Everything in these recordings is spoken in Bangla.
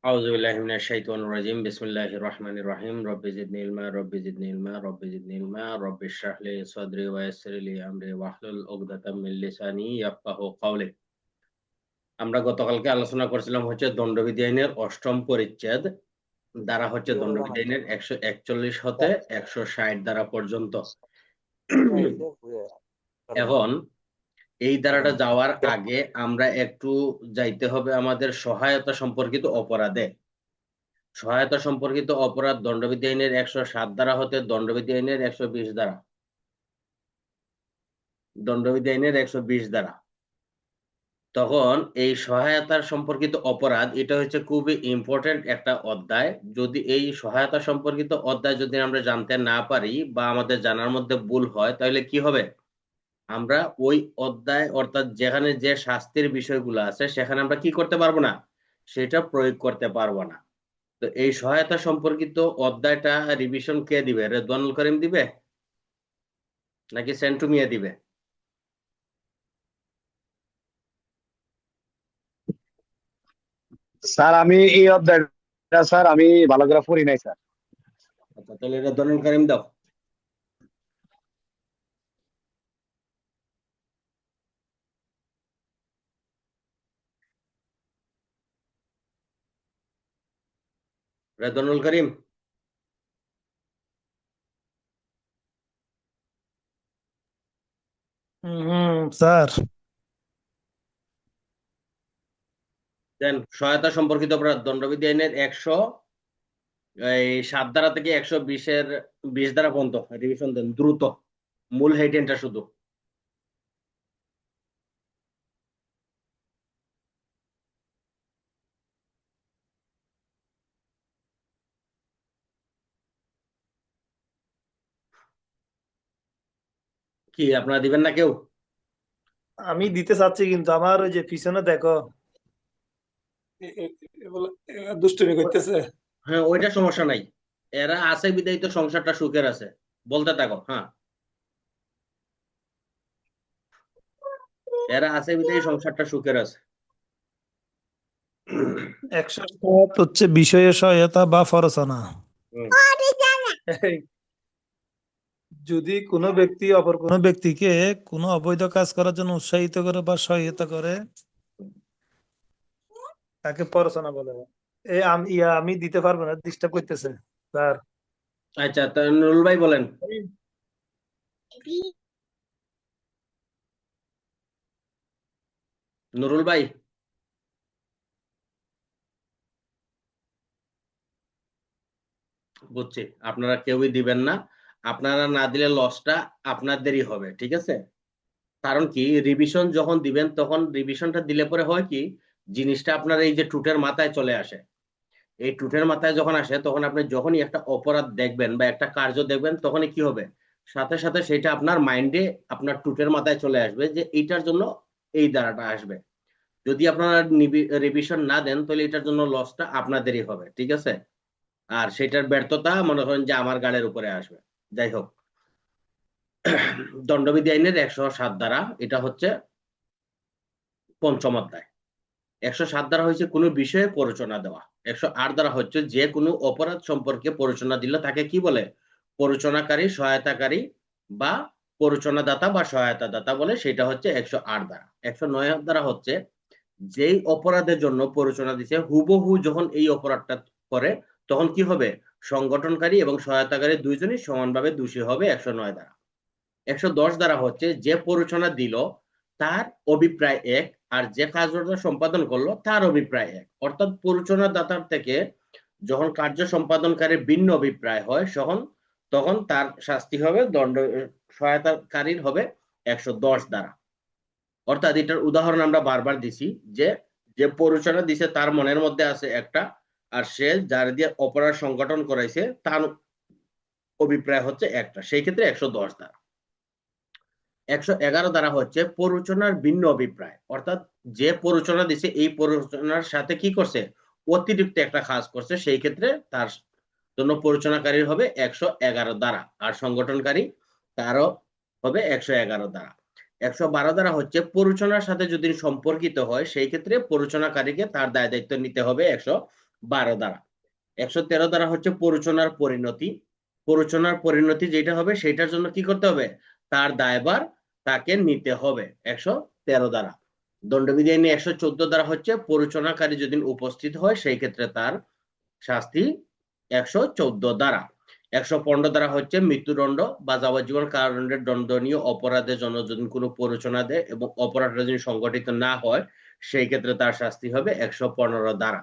أعوذ بالله من الشيطان الرجيم بسم الله الرحمن الرحيم رب زدني علما رب زدني علما رب زدني علما رب اشرح لي صدري ويسر لي أمري واحلل عقدة من লিসানি يفقهوا قولي। আমরা গতকালকে আলোচনা করেছিলাম হচ্ছে দণ্ডবিধি আইনের ৮ম পরিচ্ছেদ দ্বারা হচ্ছে দণ্ডবিধি আইনের ১৪১ হতে ১৬০ ধারা পর্যন্ত। এখন এই ধারাটা যাওয়ার আগে আমরা একটু যাইতে হবে আমাদের সহায়তা সম্পর্কিত অপরাধে। সহায়তা সম্পর্কিত অপরাধ দণ্ডবিধি আইনের ১০৭ ধারা হতে দণ্ডবিধি আইনের ১২০ ধারা, দণ্ডবিধি আইনের ১২০ ধারা। তখন এই সহায়তার সম্পর্কিত অপরাধ এটা হচ্ছে খুবই ইম্পর্টেন্ট একটা অধ্যায়। যদি এই সহায়তা সম্পর্কিত অধ্যায় যদি আমরা জানতে না পারি বা আমাদের জানার মধ্যে ভুল হয় তাহলে কি হবে, আমরা ওই অধ্যায় অর্থাৎ যেখানে যে শাস্তির বিষয়গুলো আছে সেখানে আমরা কি করতে পারবো না, সেটা প্রয়োগ করতে পারবো না। তো এই সহায়তা সম্পর্কিত অধ্যায়টা রিভিশন কে দিবে? রেদওয়ানুল করিম দিবে নাকি সেন্টু মিয়া দিবে? স্যার আমি এই অধ্যায়টা স্যার আমি ভালো করে পড়ি নাই স্যার। আচ্ছা তাহলে রেদওয়ানুল করিম দাও। রেদওয়ানুল করিম স্যার দেন। সহায়তা সম্পর্কিত অপরাধ দণ্ডবিধি আইনের ১০৭ ধারা থেকে ১২০ ধারা পর্যন্ত রিভিশন দেন দ্রুত, মূল হেডলাইনটা শুধু। কি আপনারা দিবেন না কেউ? আমি দিতে চাচ্ছি কিন্তু আমার ওই যে পিছনে দেখো দুষ্টুমি করতেছে। হ্যাঁ ওইটা সমস্যা নাই, এরা আছে বিদায়িত সংসারটা সুখের আছে, বলতে থাকো। হ্যাঁ এরা আছে বিদায়ী সংসারটা সুখের আছে। ১০৭ হচ্ছে বিষয়ে সহায়তা বা প্ররোচনা। যদি কোনো ব্যক্তি অপর কোনো ব্যক্তিকে কোনো অবৈধ কাজ করার জন্য উৎসাহিত করে বা সহায়তা করে তাকে প্ররোচনা বলে। আমি দিতে পারবো না, ডিস্টার্ব করতেছে স্যার। আচ্ছা তা নুরুল ভাই বলেন। নুরুল ভাই বুঝছি আপনারা কেউই দিবেন না, আপনারা না দিলে লসটা আপনাদেরই হবে, ঠিক আছে? কারণ কি, রিভিশন যখন দিবেন তখন রিভিশনটা দিলে পরে হয় কি, জিনিসটা আপনার এই যে টুটের মাথায় চলে আসে। এই টুটের মাথায় যখন আসে তখন আপনি যখনই একটা অপরাধ দেখবেন বা একটা কার্য দেখবেন তখনই কি হবে, সাথে সাথে সেটা আপনার মাইন্ডে আপনার টুটের মাথায় চলে আসবে যে এইটার জন্য এই দ্বারাটা আসবে। যদি আপনারা রিভিশন না দেন তাহলে এটার জন্য লসটা আপনাদেরই হবে, ঠিক আছে? আর সেটার ব্যর্থতা মনে করেন যে আমার গাড়ির উপরে আসবে। যাই হোক, দণ্ডবিধি আইনের ১০৭ ধারা এটা হচ্ছে পঞ্চম অধ্যায়। ১০৭ ধারা হচ্ছে কোনো বিষয়ে প্ররোচনা দেওয়া। ১০৮ ধারা হচ্ছে যে কোনো অপরাধ সম্পর্কে প্ররোচনা দিলে তাকে কি বলে, প্ররোচনাকারী, সহায়তাকারী বা প্ররোচনাদাতা বা সহায়তা দাতা বলে, সেটা হচ্ছে ১০৮ ধারা। ১০৯ ধারা হচ্ছে যেই অপরাধের জন্য প্ররোচনা দিচ্ছে হুবহু যখন এই অপরাধটা করে তখন কি হবে, সংগঠনকারী এবং সহায়তাকারী দুইজনই সমানভাবে দোষী হবে, ১০৯ ধারা। ১১০ ধারা হচ্ছে যে প্ররোচনা দিল তার অভিপ্রায় এক, আর যে কার্যটা সম্পাদন করলো তার অভিপ্রায় এক। অর্থাৎ প্ররোচনা দাতার থেকে যখন কার্য সম্পাদনকারীর ভিন্ন অভিপ্রায় হয় তখন তার শাস্তি হবে সহায়তাকারীর হবে ১১০ ধারা। অর্থাৎ এটার উদাহরণ আমরা বারবার দিছি যে যে প্ররোচনা দিছে তার মনের মধ্যে আছে একটা, আর সে যার দিয়ে অপরাধ সংগঠন করাইছে তার অভিপ্রায় হচ্ছে একটা, সেই ক্ষেত্রে ১১০ ধারা। ১১১ ধারা হচ্ছে প্ররোচনার ভিন্ন অভিপ্রায়, অর্থাৎ যে প্ররোচনা দিছে এই প্ররোচনার সাথে কি করছে, অতিরিক্ত একটা কাজ করছে, সেই ক্ষেত্রে তার জন্য প্ররোচনাকারীর হবে ১১১ ধারা, আর সংগঠনকারী তারও হবে ১১১ ধারা। ১১২ ধারা হচ্ছে প্ররোচনার সাথে যদি সম্পর্কিত হয় সেই ক্ষেত্রে প্ররোচনাকারীকে তার দায় দায়িত্ব নিতে হবে 12 ধারা। 113 ধারা হচ্ছে প্ররোচনার পরিণতি। প্ররোচনার পরিণতি যেটা হবে সেটার জন্য কি করতে হবে, তার দায়ভার তাকে নিতে হবে। 113 ধারা। দণ্ডবিধি আইনে 114 ধারা হচ্ছে প্ররোচনাকারী যদি উপস্থিত হয় সেই ক্ষেত্রে তার শাস্তি 114 ধারা। 115 ধারা হচ্ছে মৃত্যুদণ্ড বা যাবজ্জীবন কারাদণ্ডের দণ্ডনীয় অপরাধের জন্য যদি কোনো প্ররোচনা দেয় এবং অপরাধটা যদি সংগঠিত না হয় সেই ক্ষেত্রে তার শাস্তি হবে 115 ধারা।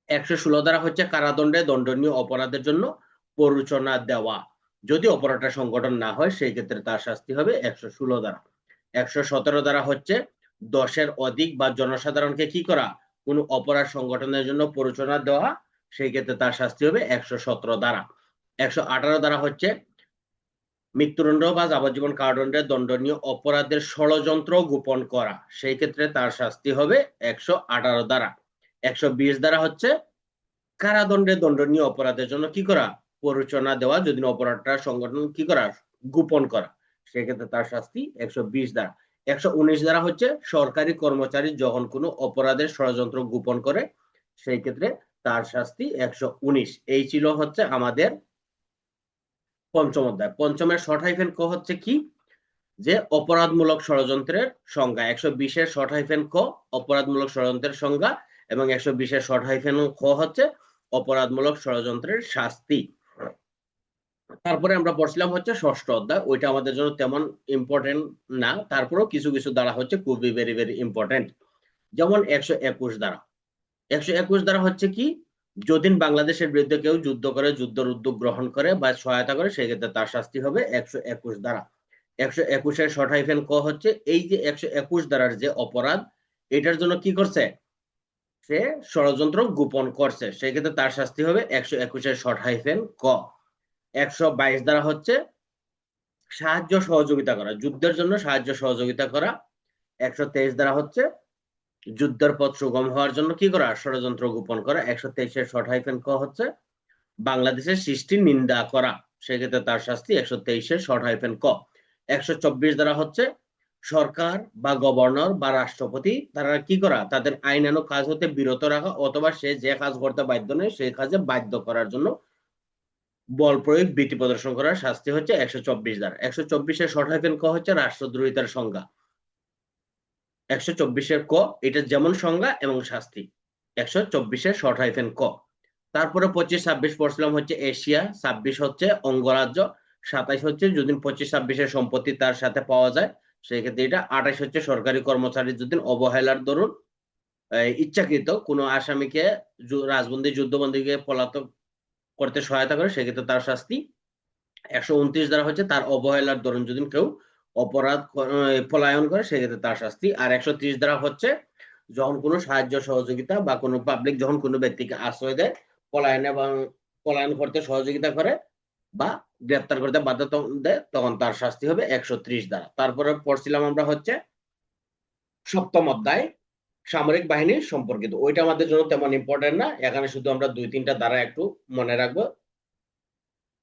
116 ধারা হচ্ছে কারাদণ্ডে দণ্ডনীয় অপরাধের জন্য প্ররোচনা দেওয়া, যদি অপরাধটা সংগঠন না হয় সেই ক্ষেত্রে তার শাস্তি হবে 116 ধারা। 117 ধারা হচ্ছে 10-এর অধিক বা জনসাধারণকে কি করা, কোন অপরাধ সংগঠনের জন্য প্ররোচনা দেওয়া, সেই ক্ষেত্রে তার শাস্তি হবে 117 ধারা। 118 ধারা হচ্ছে মৃত্যুদণ্ড বা যাবজ্জীবন কারাদণ্ডের দণ্ডনীয় অপরাধের ষড়যন্ত্র গোপন করা, সেই ক্ষেত্রে তার শাস্তি হবে 118 ধারা। 120 ধারা হচ্ছে কারাদণ্ডে দণ্ডনীয় অপরাধের জন্য কি করা, প্ররোচনা দেওয়া, যদি অপরাধটা সংগঠন কি করা, গোপন করা, সেক্ষেত্রে তার শাস্তি 120 ধারা। 119 ধারা হচ্ছে সরকারি কর্মচারী যখন কোনো অপরাধের ষড়যন্ত্র গোপন করে সেই ক্ষেত্রে তার শাস্তি 119। এই ছিল হচ্ছে আমাদের পঞ্চম অধ্যায়। পঞ্চমের শর্ট হাইফেন ক হচ্ছে কি, যে অপরাধমূলক ষড়যন্ত্রের সংজ্ঞা। 120-এর শর্ট হাইফেন ক অপরাধমূলক ষড়যন্ত্রের সংজ্ঞা এবং 120-এর শর্ট হাইফেন খ হচ্ছে অপরাধমূলক ষড়যন্ত্রের শাস্তি। তারপরে আমরা পড়ছিলাম হচ্ছে ষষ্ঠ অধ্যায়, ওইটা আমাদের জন্য তেমন ইম্পর্টেন্ট না, তারপরেও কিছু কিছু দ্বারা হচ্ছে খুবই ভেরি ভেরি ইম্পর্টেন্ট। যেমন 121 দ্বারা। 121 দ্বারা হচ্ছে কি, যদি বাংলাদেশের বিরুদ্ধে কেউ যুদ্ধ করে, যুদ্ধের উদ্যোগ গ্রহণ করে বা সহায়তা করে সেক্ষেত্রে তার শাস্তি হবে 121 দ্বারা। 121-এর শর্ট হাইফেন ক হচ্ছে এই যে 121 ধারার যে অপরাধ, এটার জন্য কি করছে, সে ষড়যন্ত্র গোপন করছে, সেই ক্ষেত্রে তার শাস্তি হবে 121-এর শর্ট হাইফেন ক। 122 দ্বারা হচ্ছে সাহায্য সহযোগিতা করা, যুদ্ধের জন্য সাহায্য সহযোগিতা করা। 123 দ্বারা হচ্ছে যুদ্ধের পথ সুগম হওয়ার জন্য কি করা, ষড়যন্ত্র গোপন করা। 123-এর শর্ট হাইফেন ক হচ্ছে বাংলাদেশের সৃষ্টি নিন্দা করা, সেক্ষেত্রে তার শাস্তি 123-এর শর্ট হাইফেন ক। 124 দ্বারা হচ্ছে সরকার বা গভর্নর বা রাষ্ট্রপতি তারা কি করা, তাদের আইনানুগ কাজ হতে বিরত রাখা অথবা সে যে কাজ করতে বাধ্য নয় সেই কাজে বাধ্য করার জন্য বল প্রয়োগ ভীতি প্রদর্শন করার শাস্তি হচ্ছে 124 দ্বারা। 124-এর শর্ট হাইফেন ক হচ্ছে রাষ্ট্রদ্রোহিতার সংজ্ঞা। 124-এর ক, এটা যেমন সংজ্ঞা এবং শাস্তি। 124-এর শর্ট হাইফেন ক। তারপরে 25-26 পড়ছিলাম হচ্ছে এশিয়া, 26 হচ্ছে অঙ্গরাজ্য, 27 হচ্ছে যদি 25-26-এর সম্পত্তি তার সাথে পাওয়া যায় সেই ক্ষেত্রে এটা, 28 হচ্ছে সরকারি কর্মচারী যদি অবহেলার দরুন ইচ্ছাকৃত কোনো আসামিকে রাজবন্দী যুদ্ধবন্দীকে পলাতক করতে সহায়তা করে সেক্ষেত্রে তার শাস্তি। 129 দ্বারা হচ্ছে তার অবহেলার দরুন যদি কেউ অপরাধ পলায়ন করে সেক্ষেত্রে তার শাস্তি। আর 130 দ্বারা হচ্ছে যখন কোনো সাহায্য সহযোগিতা বা কোনো পাবলিক যখন কোনো ব্যক্তিকে আশ্রয় দেয়, পলায়ন এবং পলায়ন করতে সহযোগিতা করে বা গ্রেপ্তার করতে বাধ্য দেয় তখন তার শাস্তি হবে 130 দ্বারা। তারপরে পড়ছিলাম আমরা হচ্ছে সপ্তম অধ্যায় সামরিক বাহিনী সম্পর্কিত, ওইটা আমাদের জন্য তেমন ইম্পর্টেন্ট না, এখানে শুধু আমরা 2-3টা দ্বারা একটু মনে রাখবো।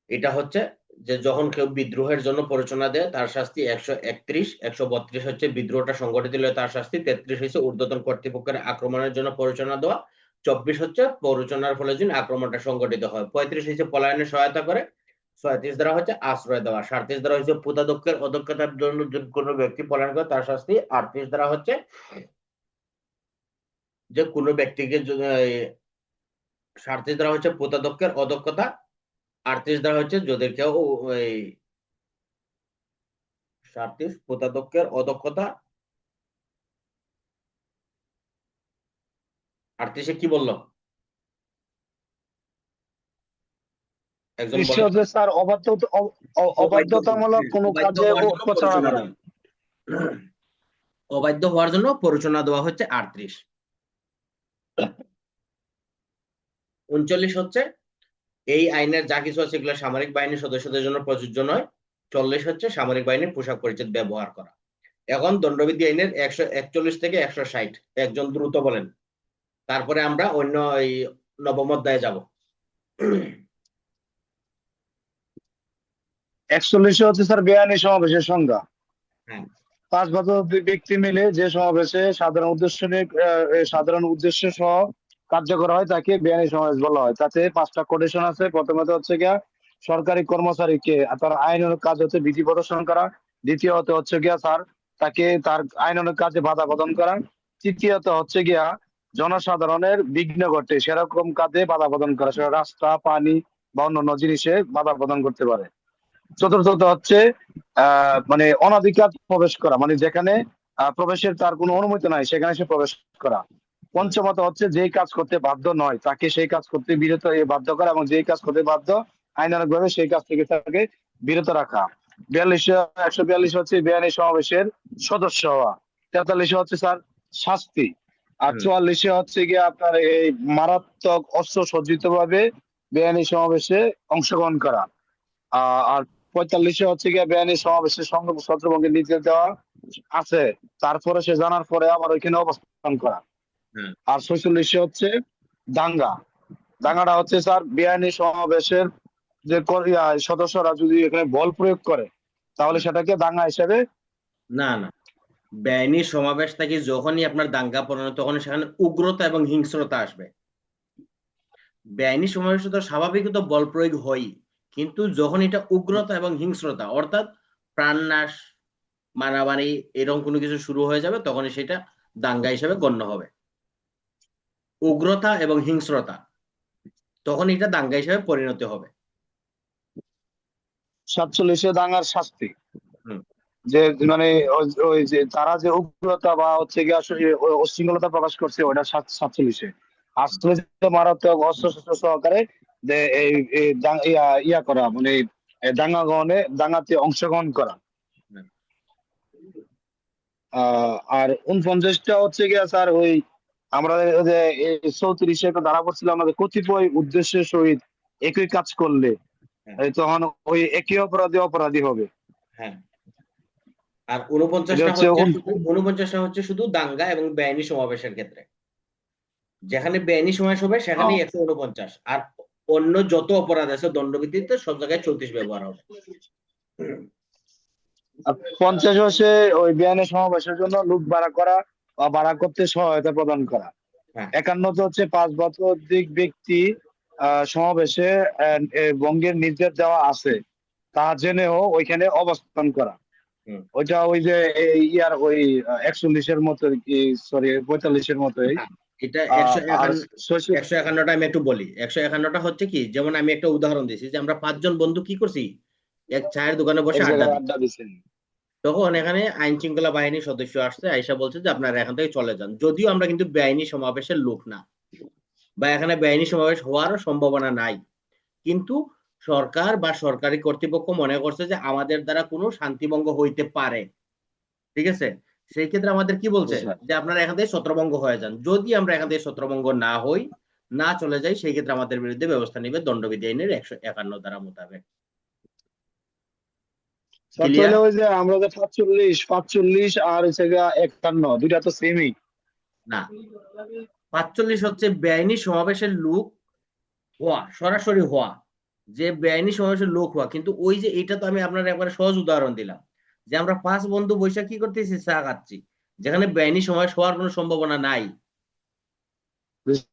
এটা হচ্ছে যে যখন কেউ বিদ্রোহের জন্য প্ররোচনা দেয় তার শাস্তি 131। 132 হচ্ছে বিদ্রোহটা সংগঠিত হলে তার শাস্তি। 33 হচ্ছে ঊর্ধ্বতন কর্তৃপক্ষের আক্রমণের জন্য প্ররোচনা দেওয়া। 24 হচ্ছে প্ররোচনার ফলে যদি আক্রমণটা সংগঠিত হয়। 35 হচ্ছে পলায়নে সহায়তা করে। 36 দ্বারা হচ্ছে আশ্রয় দেওয়া। 37 দ্বারা হচ্ছে প্রতারকের অদক্ষতার জন্য যদি কোনো ব্যক্তি পলায়ন করে তার শাস্তি। 38 দ্বারা হচ্ছে যে কোনো ব্যক্তিকে 37 দ্বারা হচ্ছে প্রতারকের অদক্ষতা। 38 দ্বারা হচ্ছে যদি কেউ ওই 37 প্রতারকের অদক্ষতা। 38-এ কি বললো একজন বলেন। হচ্ছে স্যার অবাধ্যতামূলক কোনো অবাধ্য কাজে হওয়ার জন্য প্রচারণা প্ররোচনা করা। দেওয়া। অবাধ্য হওয়ার জন্য প্ররোচনা দেওয়া হচ্ছে 38। 39 হচ্ছে এই আইনের যা কিছু আছে এগুলো সামরিক বাহিনীর সদস্যদের জন্য প্রযোজ্য নয়। 40 হচ্ছে সামরিক বাহিনীর পোশাক পরিচ্ছদ ব্যবহার করা। এখন দণ্ডবিধি আইনের 141 থেকে 160 একজন দ্রুত বলেন, তারপরে আমরা অন্য এই নবম অধ্যায়ে যাব। 41 হচ্ছে স্যার বেআইনি সমাবেশের সংজ্ঞা। হ্যাঁ 5 বা ততোধিক ব্যক্তি মিলে যে সমাবেশে সাধারণ উদ্দেশ্য সহ কার্যকর হয় তাকে বেআইনি সমাবেশ বলা হয়। তাতে 5টা কোটেশন আছে। প্রথমত হচ্ছে গিয়া সরকারি কর্মচারীকে তার আইনানুগ কাজ হচ্ছে বিধি প্রদর্শন করা। দ্বিতীয়ত হচ্ছে গিয়া স্যার তাকে তার আইনানুগ কাজে বাধা প্রদান করা। তৃতীয়ত হচ্ছে গিয়া জনসাধারণের বিঘ্ন ঘটে সেরকম কাজে বাধা প্রদান করা, সেটা রাস্তা, পানি বা অন্যান্য জিনিসে বাধা প্রদান করতে পারে। চতুর্থত হচ্ছে মানে অনধিকার প্রবেশ করা, মানে যেখানে প্রবেশের তার কোনো অনুমতি নাই সেখানে সে প্রবেশ করা। পঞ্চমত হচ্ছে যেই কাজ করতে বাধ্য নয় তাকে সেই কাজ করতে বাধ্য করা, এবং যেই কাজ করতে বাধ্য আইনানুগ ভাবে সেই কাজ থেকে তাকে বিরত রাখা। 142 হচ্ছে বেআইনি সমাবেশের সদস্য হওয়া। 43 হচ্ছে স্যার শাস্তি। আর হুম 44 হচ্ছে গিয়ে আপনার এই মারাত্মক অস্ত্র সজ্জিত ভাবে বেআইনি সমাবেশে অংশগ্রহণ করা। আর 45 হচ্ছে গিয়ে বেআইনি সমাবেশে ছত্রভঙ্গের নির্দেশ দেওয়া আছে, তারপরে সে জানার পরে আবার ওইখানে অবস্থান করা। হুম আর 46 হচ্ছে দাঙ্গা। দাঙ্গাটা হচ্ছে স্যার বেআইনি সমাবেশের যে সদস্যরা যদি এখানে বল প্রয়োগ করে তাহলে হুম। সেটাকে দাঙ্গা হিসেবে। না না, বেআইনি সমাবেশ থেকে যখনই আপনার দাঙ্গা পড়ানো তখন সেখানে উগ্রতা এবং হিংস্রতা আসবে। বেআইনি সমাবেশে তো স্বাভাবিকত বল প্রয়োগ হয়, কিন্তু যখন এটা উগ্রতা এবং হিংস্রতা অর্থাৎ প্রাণনাশ, মারামারি এরকম কোনো কিছু শুরু হয়ে যাবে তখনই সেটা দাঙ্গা হিসেবে গণ্য হবে। উগ্রতা এবং হিংস্রতা, তখন এটা দাঙ্গা হিসেবে পরিণত হবে। 47 দাঙ্গার শাস্তি, হুম যে মানে ওই যে তারা যে উগ্রতা বা হচ্ছে গিয়ে আসলে উচ্ছৃঙ্খলতা প্রকাশ করছে ওটা 47। আসলে যে মারাত্মক অস্ত্র শস্ত্র সহকারে যে ইয়া করা, মানে দাঙ্গাতে অংশগ্রহণ করা। হুম। আর 49টা হচ্ছে গিয়া স্যার ওই আমরা ওই যে 34 একটা ধারা পড়ছিল আমাদের, কতিপয় উদ্দেশ্যের সহিত একই কাজ করলে হ্যাঁ তখন ওই একই অপরাধী হবে। হ্যাঁ। আর এটা 49টা হচ্ছে হচ্ছে শুধু 49টা হচ্ছে শুধু দাঙ্গা এবং বেআইনি সমাবেশের ক্ষেত্রে। যেখানে বেআইনি সমাবেশ হবে সেখানেই 149, আর অন্য যত অপরাধ আছে দণ্ডবিধিতে সব জায়গায় 34 ব্যবহার হবে। 50 হচ্ছে ওই বেআইনি সমাবেশের জন্য লোক ভাড়া করা বা ভাড়া করতে সহায়তা প্রদান করা। হ্যাঁ 51 হচ্ছে 5 বছর অধিক ব্যক্তি সমাবেশে ভঙ্গের নির্দেশ দেওয়া আছে তা জেনেও ওইখানে অবস্থান করা। হুম। ওইটা ওই যে ইয়ার ওই 41 মতো কি, সরি 45 মতোই। হ্যাঁ, এটা আর 151টা আমি একটু বলি। 151টা হচ্ছে কি, যেমন আমি একটা উদাহরণ দিচ্ছি যে আমরা 5জন বন্ধু কি করছি, এক চায়ের দোকানে এক বসে আড্ডা জায়গায় দিচ্ছি। আড্ডা দিচ্ছেন। তখন এখানে আইন শৃঙ্খলা বাহিনীর সদস্য আসছে, আইসা বলছে যে আপনারা এখান থেকে চলে যান, যদিও আমরা কিন্তু বেআইনি সমাবেশের লোক না বা এখানে বেআইনি সমাবেশ হওয়ারও সম্ভাবনা নাই, কিন্তু সরকার বা সরকারি কর্তৃপক্ষ মনে করছে যে আমাদের দ্বারা কোনো শান্তিভঙ্গ হইতে পারে। ঠিক আছে, সেই ক্ষেত্রে আমাদের কি বলছে যে আপনারা এখান থেকে ছত্রভঙ্গ হয়ে যান। যদি আমরা এখান থেকে ছত্রভঙ্গ না হই, না চলে যাই, সেই ক্ষেত্রে আমাদের বিরুদ্ধে ব্যবস্থা নেবে দণ্ডবিধি আইনের 151 ধারা মোতাবেক। ক্লিয়ার? তাহলে ওই যে আমরা যে 45 আর হচ্ছে গিয়া 51 দুইটা তো সেমই। না, 45 হচ্ছে বেআইনি সমাবেশের লোক হওয়া, সরাসরি হওয়া, যে বেআইনি সমাবেশের লোক হওয়া। কিন্তু ওই যে এটা তো আমি আপনার একবারে সহজ উদাহরণ দিলাম যে আমরা 5 বন্ধু বৈশাখ কি করতেছি, চা খাচ্ছি, যেখানে বেআইনি সমাবেশ হওয়ার কোনো সম্ভাবনা নাই।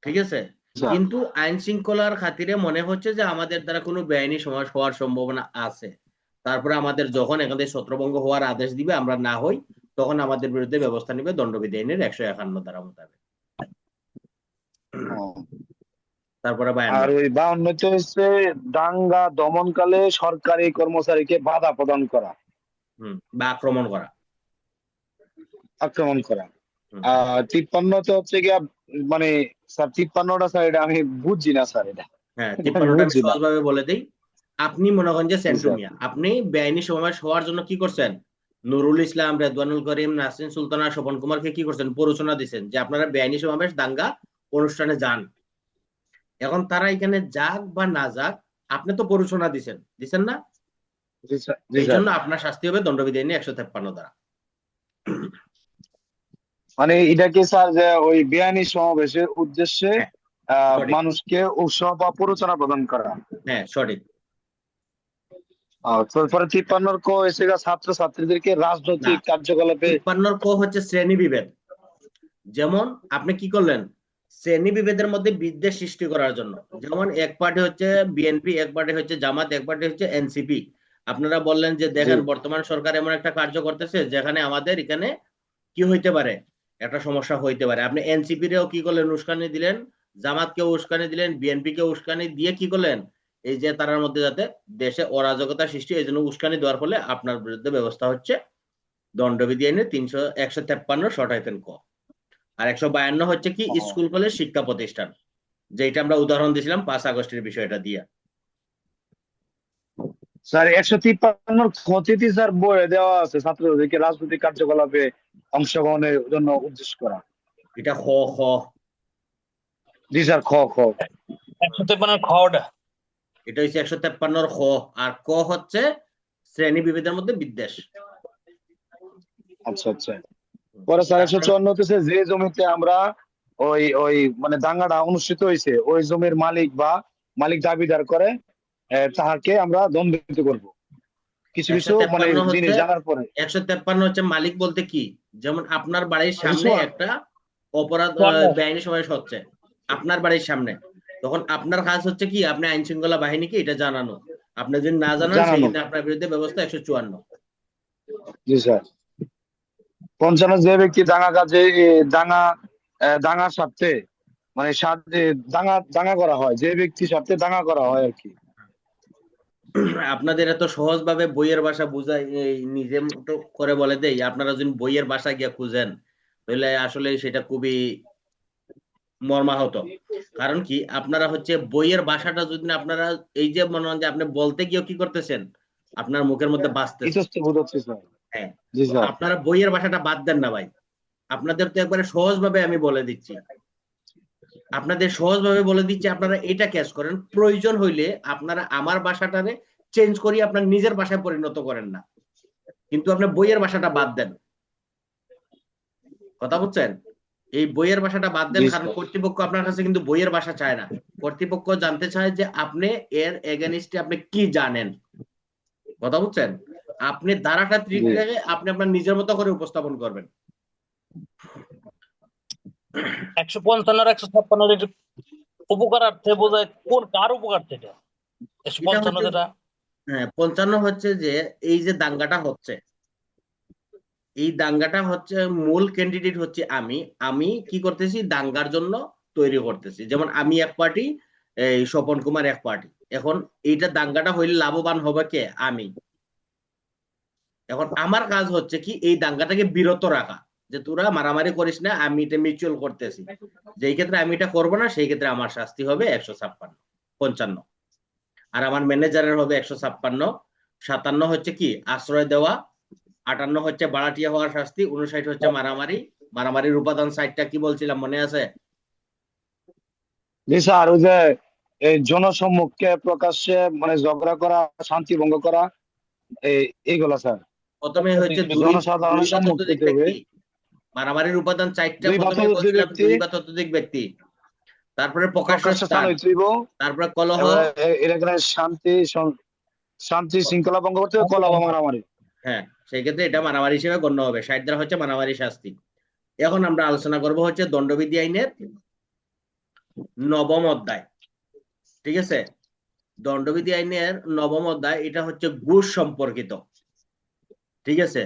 ঠিক আছে, কিন্তু আইন শৃঙ্খলার খাতিরে মনে হচ্ছে যে আমাদের দ্বারা কোনো বেআইনি সমাবেশ হওয়ার সম্ভাবনা আছে, তারপরে আমাদের যখন এখান থেকে ছত্রভঙ্গ হওয়ার আদেশ দিবে আমরা না হই, তখন আমাদের বিরুদ্ধে ব্যবস্থা নেবে দণ্ডবিধি আইনের 151 ধারা মোতাবেক। তারপরে 52। আর ওই 52 হচ্ছে দাঙ্গা দমনকালে সরকারি কর্মচারীকে বাধা প্রদান করা, বা আক্রমণ করা। আক্রমণ করা। হুম। 53 তো হচ্ছে গিয়া মানে স্যার 53টা স্যার এটা আমি বুঝছি না স্যার, এটা হ্যাঁ, এটা আমি 53টা আমি বুঝছি না। সহজভাবে বলে দিই। আপনি মনে করেন যে জি সেন্টু স্যার। মিয়া, আপনি বেআইনি সমাবেশ হওয়ার জন্য কি করছেন, নুরুল ইসলাম, রেদওয়ানুল করিম, নাসরিন সুলতানা, স্বপন কুমারকে কি করছেন, প্ররোচনা দিচ্ছেন যে আপনারা বেআইনি সমাবেশ দাঙ্গা অনুষ্ঠানে যান। এখন তারা এখানে যাক বা না যাক, আপনি তো প্ররোচনা দিচ্ছেন না, জি স্যার। জি এই স্যার। জন্য আপনার শাস্তি হবে দণ্ডবিধি আইনে 153 ধারা। মানে এটা কি স্যার যে ওই বেআইনি সমাবেশের উদ্দেশ্যে হ্যাঁ সঠিক। মানুষকে উৎসাহ বা প্ররোচনা প্রদান করা। হ্যাঁ সঠিক। তারপরে 53 কো এসে গিয়া ছাত্র ছাত্রীদেরকে না, রাজনৈতিক কার্যকলাপে। 53 ক হচ্ছে শ্রেণী বিভেদ। যেমন আপনি কি করলেন, শ্রেণী বিভেদের মধ্যে বিদ্বেষ সৃষ্টি করার জন্য। যেমন এক পার্টি হচ্ছে বিএনপি, এক পার্টি হচ্ছে জামাত, এক পার্টি হচ্ছে এনসিপি। আপনারা বললেন যে জি দেখেন বর্তমান সরকার এমন একটা কার্য করতেছে যেখানে আমাদের এখানে কি হইতে পারে, একটা সমস্যা হইতে পারে। আপনি এনসিপি রেও কি করলেন, উস্কানি দিলেন, জামাতকেও উস্কানি দিলেন, বিএনপি কে উস্কানি দিয়ে কি করলেন, এই যে তার মধ্যে যাতে দেশে অরাজকতা সৃষ্টি, এই জন্য উস্কানি দেওয়ার ফলে আপনার বিরুদ্ধে ব্যবস্থা হচ্ছে দণ্ডবিধি আইনে 153 শর্ট ক। আর 152 হচ্ছে কি ও, স্কুল কলেজ শিক্ষা প্রতিষ্ঠান, যেটা আমরা উদাহরণ দিয়েছিলাম 5 আগস্টের বিষয়টা দিয়ে। স্যার 153 ক্ষতিতে স্যার বইয়ে দেওয়া আছে ছাত্রদেরকে রাজনৈতিক কার্যকলাপে অংশগ্রহণের জন্য উদ্দেশ্য করা। এটা খ খ জি স্যার, খ খ 153 খটা এটা হচ্ছে 153 খ। আর ক হচ্ছে শ্রেণী বিভেদের মধ্যে বিদ্বেষ। আচ্ছা আচ্ছা। পরে স্যার তারপরে 154 হচ্ছে যে জমিতে আমরা ওই ওই মানে দাঙ্গাটা অনুষ্ঠিত হয়েছে ওই জমির মালিক বা মালিক দাবিদার করে তাহাকে আমরা দণ্ডিত করব কিছু কিছু মানে 153 জিনিস হচ্ছে জানার পরে। 153 হচ্ছে মালিক বলতে কি, যেমন আপনার বাড়ির আচ্ছা সামনে একটা অপরাধ বেআইনি সমাবেশ হচ্ছে আপনার বাড়ির সামনে, তখন আপনার কাজ হচ্ছে কি, আপনি আইন শৃঙ্খলা বাহিনীকে এটা জানানো। আপনি যদি না জানান সেই জানানো। ক্ষেত্রে আপনার বিরুদ্ধে ব্যবস্থা 154। জি স্যার। 55 যে ব্যক্তি দাঙ্গা কাজে দাঙ্গা দাঙ্গার স্বার্থে মানে স্বার্থে দাঙ্গা দাঙ্গা করা হয়, যে ব্যক্তির স্বার্থে দাঙ্গা করা হয় আর কি। আপনাদের এত সহজ ভাবে বইয়ের ভাষা বুঝাই, এই নিজে মতো করে বলে দেই, আপনারা যদি বইয়ের ভাষা গিয়া খুঁজেন তাহলে আসলে সেটা খুবই মর্মাহত। কারণ কি, আপনারা হচ্ছে বইয়ের ভাষাটা যদি না আপনারা, এই যে মনে হয় যে আপনি বলতে গিয়েও কি করতেছেন, আপনার মুখের মধ্যে বাঁচতেছে। ইতস্তত হচ্ছে স্যার। হ্যাঁ, জি তো স্যার। আপনারা বইয়ের ভাষাটা বাদ দেন না ভাই। আপনাদের তো একবারে সহজ ভাবে আমি বলে দিচ্ছি, আপনাদের সহজ ভাবে বলে দিচ্ছি, আপনারা এটা ক্যাচ করেন। প্রয়োজন হইলে আপনারা আমার ভাষাটারে চেঞ্জ করি আপনার নিজের ভাষায় পরিণত করেন না, কিন্তু আপনি বইয়ের ভাষাটা বাদ দেন। কথা বুঝছেন? এই বইয়ের ভাষাটা বাদ দেন, জি কারণ স্যার। কর্তৃপক্ষ আপনার কাছে কিন্তু বইয়ের ভাষা চায় না। কর্তৃপক্ষ জানতে চায় যে আপনি এর এগেনিস্টে আপনি কি জানেন। কথা বুঝছেন? আপনি ধারাটা ঠিক জি রেখে আপনি আপনার নিজের মতো করে উপস্থাপন করবেন। 155 আর 156 একটু উপকারার্থে বোঝায়, কোন কার উপকার থেকে এটা 155 হচ্ছে, যেটা? হ্যাঁ 55 হচ্ছে যে এই যে দাঙ্গাটা হচ্ছে, এই দাঙ্গাটা হচ্ছে মূল ক্যান্ডিডেট হচ্ছে আমি। আমি কি করতেছি, দাঙ্গার জন্য তৈরি করতেছি। যেমন আমি এক পার্টি, এই স্বপন কুমার এক পার্টি। এখন এইটা দাঙ্গাটা হইলে লাভবান হবে কে, আমি। এখন আমার কাজ হচ্ছে কি, এই দাঙ্গাটাকে বিরত রাখা, যে তোরা মারামারি করিস না, আমি এটা মিউচুয়াল করতেছি। যেই ক্ষেত্রে আমি এটা করবো না সেই ক্ষেত্রে আমার শাস্তি হবে 155। আর আমার ম্যানেজারের হবে 156। 57 হচ্ছে কি আশ্রয় দেওয়া, 58 হচ্ছে বাড়াটিয়া হওয়ার শাস্তি, 59 হচ্ছে মারামারি। মারামারির উপাদান 60টা কি বলছিলাম মনে আছে? জি স্যার। ওই যে এই জনসম্মুখে প্রকাশ্যে মানে ঝগড়া করা, শান্তি ভঙ্গ করা, এইগুলা স্যার। প্রথমে হচ্ছে দুই জনসাধারণের বা সম্মুখ ততোধিক হইতে হবে। ব্যক্তি। মারামারির উপাদান 4টা, 2 বা প্রথমে ততোধিক বলছিলাম ব্যক্তি 2 বা ততোধিক ব্যক্তি। তারপরে প্রকাশ্য প্রকাশ্যে স্থান স্থান, হইতে হইব। তারপরে কলহ। এবারে এখানে শান্তি শৃঙ্খলা ভঙ্গ করতে হবে, কলহ বা মারামারি। হ্যাঁ, সেই ক্ষেত্রে এটা মারামারি হিসেবে গণ্য হবে। 60 দ্বারা হচ্ছে মারামারি শাস্তি। এখন আমরা আলোচনা করব হচ্ছে দণ্ডবিধি আইনের 9ম অধ্যায়। ঠিক আছে? দণ্ডবিধি আইনের 9ম অধ্যায়, এটা হচ্ছে ঘুষ সম্পর্কিত। ঠিক আছে?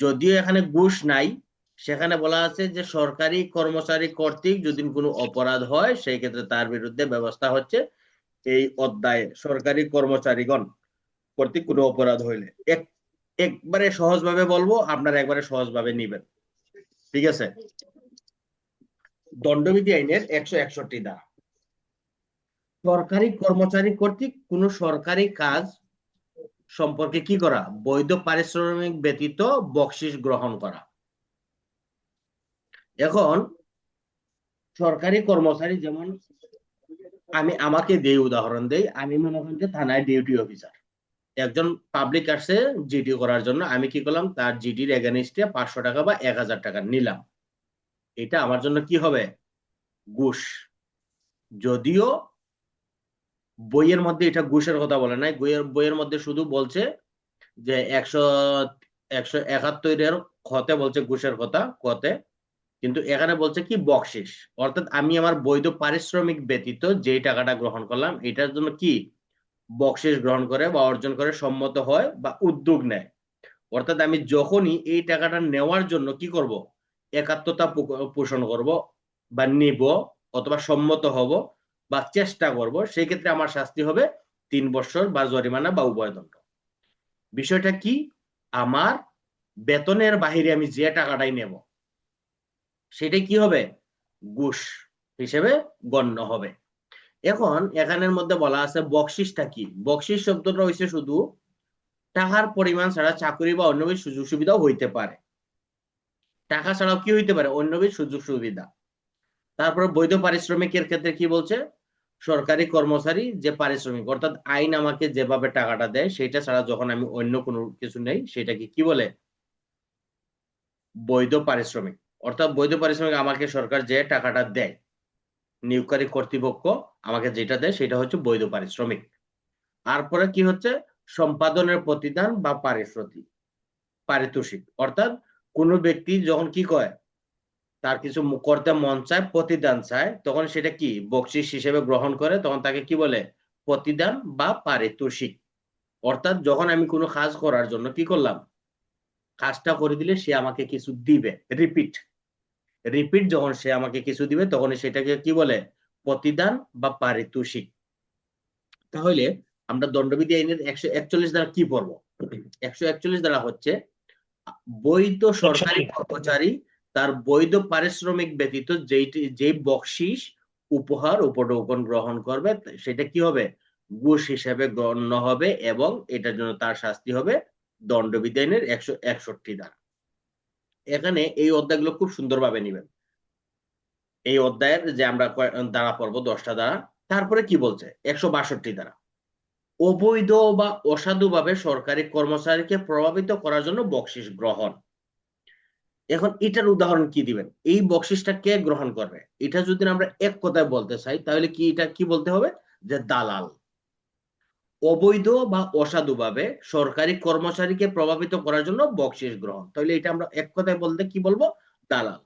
যদিও এখানে ঘুষ নাই, সেখানে বলা আছে যে সরকারি কর্মচারী কর্তৃক যদি কোনো অপরাধ হয় সেই ক্ষেত্রে তার বিরুদ্ধে ব্যবস্থা হচ্ছে এই অধ্যায়ে। সরকারি কর্মচারীগণ কর্তৃক কোনো অপরাধ হইলে একবারে সহজভাবে বলবো, আপনারা একবারে সহজভাবে নিবেন। ঠিক আছে? দণ্ডবিধি আইনের 161 ধারা, সরকারি কর্মচারী কর্তৃক কোন সরকারি কাজ সম্পর্কে কি করা, বৈধ পারিশ্রমিক ব্যতীত বকশিস গ্রহণ করা। এখন সরকারি কর্মচারী, যেমন আমি আমাকে দেই উদাহরণ দেই, আমি মনে করেন যে থানায় ডিউটি অফিসার, একজন পাবলিক আসছে জিডি করার জন্য, আমি কি করলাম, তার জিডির এগেনিস্টে 500 টাকা বা 1000 টাকা নিলাম। এটা আমার জন্য কি হবে, ঘুষ। যদিও বইয়ের মধ্যে এটা ঘুষের কথা বলে নাই, বইয়ের মধ্যে শুধু বলছে যে 171 খতে বলছে ঘুষের কথা, কতে কিন্তু এখানে বলছে কি বকশিস, অর্থাৎ আমি আমার বৈধ পারিশ্রমিক ব্যতীত যেই টাকাটা গ্রহণ করলাম এটার জন্য কি বকশিস গ্রহণ করে বা অর্জন করে সম্মত হয় বা উদ্যোগ নেয়। অর্থাৎ আমি যখনই এই টাকাটা নেওয়ার জন্য কি করব, একাত্মতা পোষণ করব বা নিব অথবা সম্মত হব বা চেষ্টা করব, সেই ক্ষেত্রে আমার শাস্তি হবে 3 বছর বা জরিমানা বা উভয়দণ্ড। বিষয়টা কি, আমার বেতনের বাহিরে আমি যে টাকাটাই নেব সেটাই কি হবে, ঘুষ হিসেবে গণ্য হবে। এখন এখানের মধ্যে বলা আছে বকশিসটা কি, বকশিস শব্দটা হইছে শুধু টাকার পরিমাণ ছাড়া চাকরি বা অন্যবিধ সুযোগ সুবিধাও হইতে পারে। টাকা ছাড়াও কি হইতে পারে, অন্যবিধ সুযোগ সুবিধা। তারপর বৈধ পারিশ্রমিকের ক্ষেত্রে কি বলছে, সরকারি কর্মচারী যে পারিশ্রমিক, অর্থাৎ আইন আমাকে যেভাবে টাকাটা দেয় সেটা ছাড়া যখন আমি অন্য কোনো কিছু নেই সেটাকে কি বলে, বৈধ পারিশ্রমিক। অর্থাৎ বৈধ পারিশ্রমিক আমাকে সরকার যে টাকাটা দেয়, নিয়োগকারী কর্তৃপক্ষ আমাকে যেটা দেয় সেটা হচ্ছে বৈধ পারিশ্রমিক। তারপরে কি হচ্ছে, সম্পাদনের প্রতিদান বা পারিতোষিক। অর্থাৎ কোনো ব্যক্তি যখন কি কয়, তার কিছু করতে মন চায়, প্রতিদান চায়, তখন সেটা কি বকশিস হিসেবে গ্রহণ করে, তখন তাকে কি বলে, প্রতিদান বা পারিতোষিক। অর্থাৎ যখন আমি কোনো কাজ করার জন্য কি করলাম, কাজটা করে দিলে সে আমাকে কিছু দিবে, রিপিট রিপিট যখন সে আমাকে কিছু দিবে তখন সেটাকে কি বলে, প্রতিদান বা পারিতোষিক। তাহলে আমরা দণ্ডবিধি আইনের 141 দ্বারা কি পড়বো, 141 দ্বারা হচ্ছে বৈধ সরকারি কর্মচারী তার বৈধ পারিশ্রমিক ব্যতীত যেই বকশিস উপহার উপঢৌকন গ্রহণ করবে সেটা কি হবে, ঘুষ হিসেবে গণ্য হবে এবং এটার জন্য তার শাস্তি হবে দণ্ডবিধি আইনের 161 দ্বারা। এখানে এই অধ্যায়গুলো খুব সুন্দরভাবে নিবেন, এই অধ্যায়ের যে আমরা দ্বারা পড়বো 10টা দ্বারা। তারপরে কি বলছে 162 দ্বারা, অবৈধ বা অসাধুভাবে সরকারি কর্মচারীকে প্রভাবিত করার জন্য বকশিস গ্রহণ। এখন এটার উদাহরণ কি দিবেন, এই বকশিসটা কে গ্রহণ করবে, এটা যদি আমরা এক কথায় বলতে চাই তাহলে কি এটা কি বলতে হবে, যে দালাল। অবৈধ বা অসাধুভাবে সরকারি কর্মচারীকে প্রভাবিত করার জন্য বকশিস গ্রহণ, তাহলে এটা আমরা এক কথায় বলতে কি বলবো, দালাল।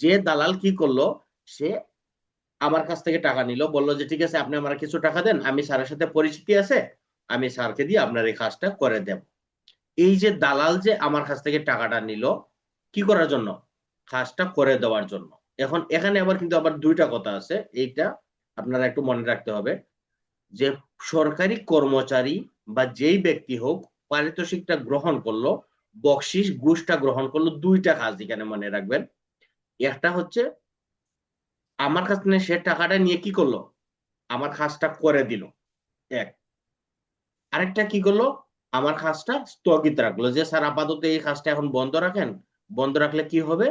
যে দালাল কি করলো, সে আমার কাছ থেকে টাকা নিল, বললো যে ঠিক আছে আপনি আমার কিছু টাকা দেন, আমি স্যারের সাথে পরিচিতি আছে, আমি স্যারকে দিয়ে আপনার এই কাজটা করে দেব। এই যে দালাল যে আমার কাছ থেকে টাকাটা নিল কি করার জন্য, কাজটা করে দেওয়ার জন্য। এখন এখানে আবার কিন্তু আবার দুইটা কথা আছে, এইটা আপনারা একটু মনে রাখতে হবে, যে সরকারি কর্মচারী বা যেই ব্যক্তি হোক পারিতোষিকটা গ্রহণ করলো, বকশিস ঘুষটা গ্রহণ করলো, দুইটা কাজ এখানে মনে রাখবেন। একটা হচ্ছে আমার কাছ থেকে সে টাকাটা নিয়ে কি করলো, আমার কাজটা করে দিল, এক। আরেকটা কি করলো, আমার কাজটা স্থগিত রাখলো, যে স্যার আপাতত এই কাজটা এখন বন্ধ রাখেন, বন্ধ রাখলে কি হবে,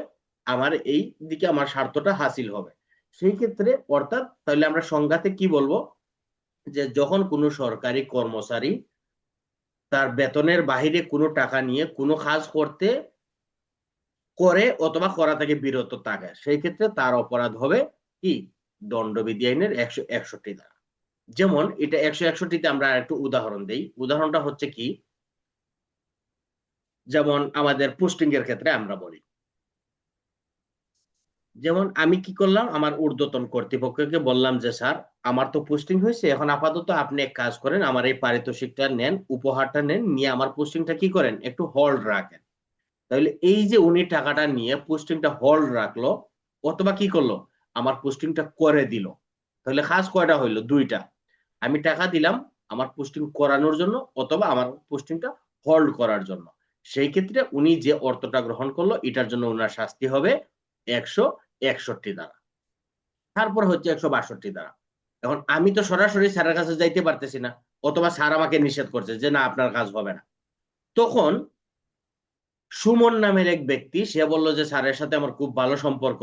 আমার এই দিকে আমার স্বার্থটা হাসিল হবে। সেই ক্ষেত্রে অর্থাৎ তাহলে আমরা সংজ্ঞাতে কি বলবো, যে যখন কোনো সরকারি কর্মচারী তার বেতনের বাহিরে কোনো টাকা নিয়ে কোনো কাজ করে অথবা করা থেকে বিরত থাকে, সেই ক্ষেত্রে তার অপরাধ হবে কি, দণ্ডবিধি আইনের 161 ধারা। যেমন এটা 161-তে আমরা একটু উদাহরণ দেই, উদাহরণটা হচ্ছে কি, যেমন আমাদের পোস্টিং এর ক্ষেত্রে আমরা বলি, যেমন আমি কি করলাম, আমার ঊর্ধ্বতন কর্তৃপক্ষকে বললাম যে স্যার আমার তো পোস্টিং হয়েছে, এখন আপাতত আপনি এক কাজ করেন, আমার এই পারিতোষিকটা নেন, উপহারটা নেন, নিয়ে আমার পোস্টিংটা কি করেন, একটু হোল্ড রাখেন। তাহলে এই যে উনি টাকাটা নিয়ে পোস্টিংটা হোল্ড রাখলো অথবা কি করলো, আমার পোস্টিংটা করে দিল, তাহলে কাজ কয়টা হইলো, দুইটা। আমি টাকা দিলাম আমার পোস্টিং করানোর জন্য অথবা আমার পোস্টিংটা হোল্ড করার জন্য। সেই ক্ষেত্রে উনি যে অর্থটা গ্রহণ করলো এটার জন্য ওনার শাস্তি হবে 161 দ্বারা। তারপর হচ্ছে 162 দ্বারা। এখন আমি তো সরাসরি স্যারের কাছে যাইতে পারতেছি না, অথবা স্যার আমাকে নিষেধ করছে যে না আপনার কাজ হবে না, তখন সুমন নামের এক ব্যক্তি সে বলল যে স্যারের সাথে আমার খুব ভালো সম্পর্ক,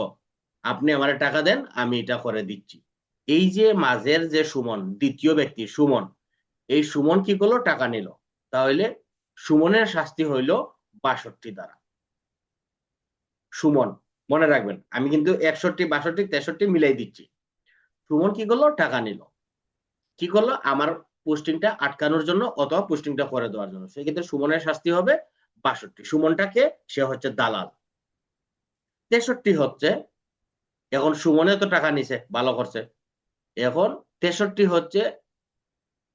আপনি আমার টাকা দেন আমি এটা করে দিচ্ছি। এই যে মাঝের যে সুমন, দ্বিতীয় ব্যক্তি সুমন, এই সুমন কি করলো, টাকা নিল, তাহলে সুমনের শাস্তি হইল 62 দ্বারা। সুমন, মনে রাখবেন আমি কিন্তু 61, 62, 63 মিলাই দিচ্ছি। সুমন কি করলো, টাকা নিল, কি করলো, আমার পোস্টিংটা আটকানোর জন্য অথবা পোস্টিংটা করে দেওয়ার জন্য, সেক্ষেত্রে সুমনের শাস্তি হবে 62। সুমনটাকে, সে হচ্ছে দালাল। 63 হচ্ছে, এখন সুমনে তো টাকা নিছে, ভালো করছে। এখন 63 হচ্ছে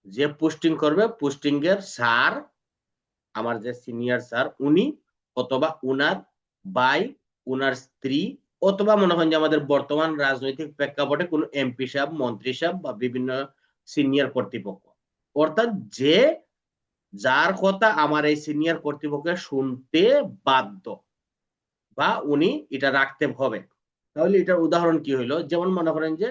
যে পোস্টিং করবে, পোস্টিং এর স্যার, আমার যে সিনিয়র স্যার উনি, অথবা উনার ভাই, উনার স্ত্রী, অথবা মনে করেন যে আমাদের বর্তমান রাজনৈতিক প্রেক্ষাপটে কোন এমপি সাহেব, মন্ত্রী সাহেব বা বিভিন্ন সিনিয়র কর্তৃপক্ষ, অর্থাৎ যে যার কথা আমার এই সিনিয়র কর্তৃপক্ষ শুনতে বাধ্য বা উনি এটা রাখতে হবে। তাহলে এটার উদাহরণ কি হইলো, যেমন মনে করেন যে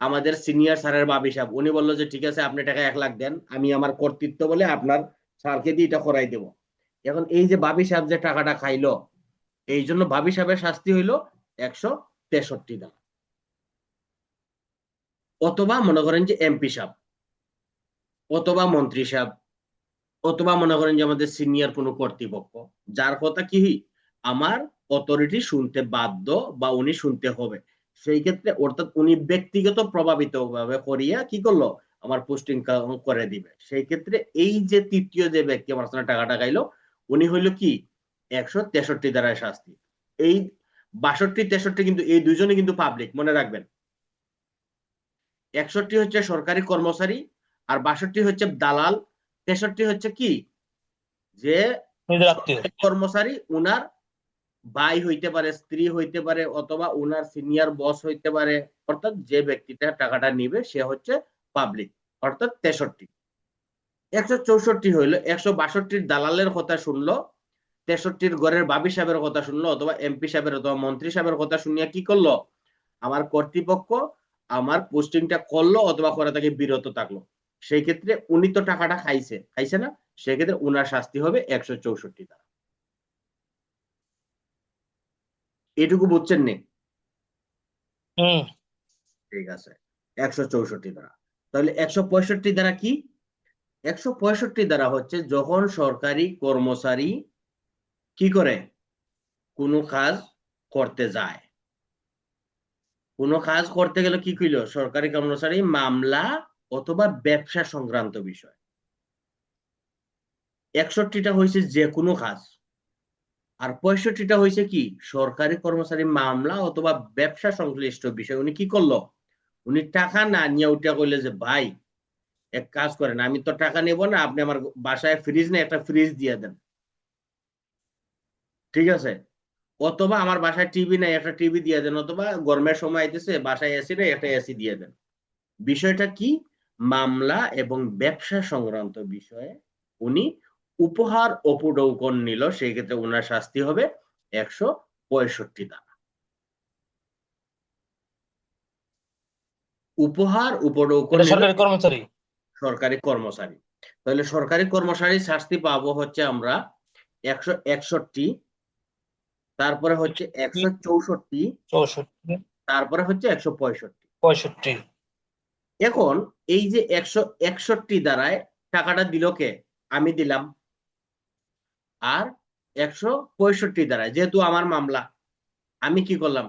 আমাদের সিনিয়র স্যারের বাবি সাহেব উনি বললো যে ঠিক আছে আপনি টাকা 1 লাখ দেন, আমি আমার কর্তৃত্ব বলে আপনার স্যারকে দিয়ে এটা করাই দেব। এখন এই যে বাবি সাহেব যে টাকাটা খাইলো, এই জন্য বাবি সাহেবের শাস্তি হইলো 163 ধারা। অথবা মনে করেন যে এমপি সাহেব, অথবা মন্ত্রী সাহেব, অথবা মনে করেন যে আমাদের সিনিয়র কোনো কর্তৃপক্ষ, যার কথা কি আমার অথরিটি শুনতে বাধ্য বা উনি শুনতে হবে, সেই ক্ষেত্রে অর্থাৎ উনি ব্যক্তিগত প্রভাবিত ভাবে করিয়া কি করলো, আমার পোস্টিং করে দিবে। সেই ক্ষেত্রে এই যে তৃতীয় যে ব্যক্তি আমার সাথে টাকাটা খাইলো, উনি হইলো কি 163 ধারায় শাস্তি। এই 62, 63 কিন্তু এই দুইজনে কিন্তু পাবলিক, মনে রাখবেন। 61 হচ্ছে সরকারি কর্মচারী, আর 62 হচ্ছে দালাল, 63 হচ্ছে কি যে নিজের আত্মীয়। সরকারি কর্মচারী, উনার ভাই হইতে পারে, স্ত্রী হইতে পারে, অথবা উনার সিনিয়র বস হইতে পারে, অর্থাৎ যে ব্যক্তিটা টাকাটা নিবে সে হচ্ছে পাবলিক, অর্থাৎ 63। 164 হইলো 162 দালালের কথা শুনলো, 63 ঘরের বাবি সাহেবের কথা শুনলো, অথবা এমপি সাহেবের অথবা মন্ত্রী সাহেবের কথা শুনিয়া কি করলো, আমার কর্তৃপক্ষ আমার পোস্টিংটা করলো অথবা করা থেকে বিরত থাকলো। সেই ক্ষেত্রে উনি তো টাকাটা খাইছে, খাইছে না, সেক্ষেত্রে উনার শাস্তি হবে 164 ধারা। এটুকু বুঝছেন নি? হুম। ঠিক আছে, 164 ধারা। তাহলে 165 ধারা কি? 165 ধারা হচ্ছে যখন সরকারি কর্মচারী কি করে, কোনো কাজ করতে যায়, কোনো কাজ করতে গেলে কি কইল, সরকারি কর্মচারী মামলা অথবা ব্যবসা সংক্রান্ত বিষয়। 61টা হয়েছে যে কোনো কাজ, আর 65টা হয়েছে কি সরকারি কর্মচারী মামলা অথবা ব্যবসা সংশ্লিষ্ট বিষয়। উনি কি করলো, উনি টাকা না নিয়ে উঠে কইলে যে ভাই এক কাজ করেন, আমি তো টাকা নেব না, আপনি আমার বাসায় ফ্রিজ নেই, একটা ফ্রিজ দিয়ে দেন, ঠিক আছে, অথবা আমার বাসায় টিভি নাই, একটা টিভি দিয়ে দেন, অথবা গরমের সময় আইতেছে বাসায় এসি নেই, একটা এসি দিয়ে দেন। বিষয়টা কি, মামলা এবং ব্যবসা সংক্রান্ত বিষয়ে উনি উপহার উপঢৌকন নিল, সেই ক্ষেত্রে উনার শাস্তি হবে 165 ধারা। উপহার উপঢৌকন এটা নিল সরকারি কর্মচারী। সরকারি কর্মচারী। তাহলে সরকারি কর্মচারী শাস্তি পাবো হচ্ছে আমরা 161, তারপরে হচ্ছে 164, 64, তারপরে হচ্ছে 165। 65। এখন এই যে 161 দ্বারায় টাকাটা দিল কে, আমি দিলাম। আর 165 দ্বারায় যেহেতু আমার মামলা, আমি কি করলাম,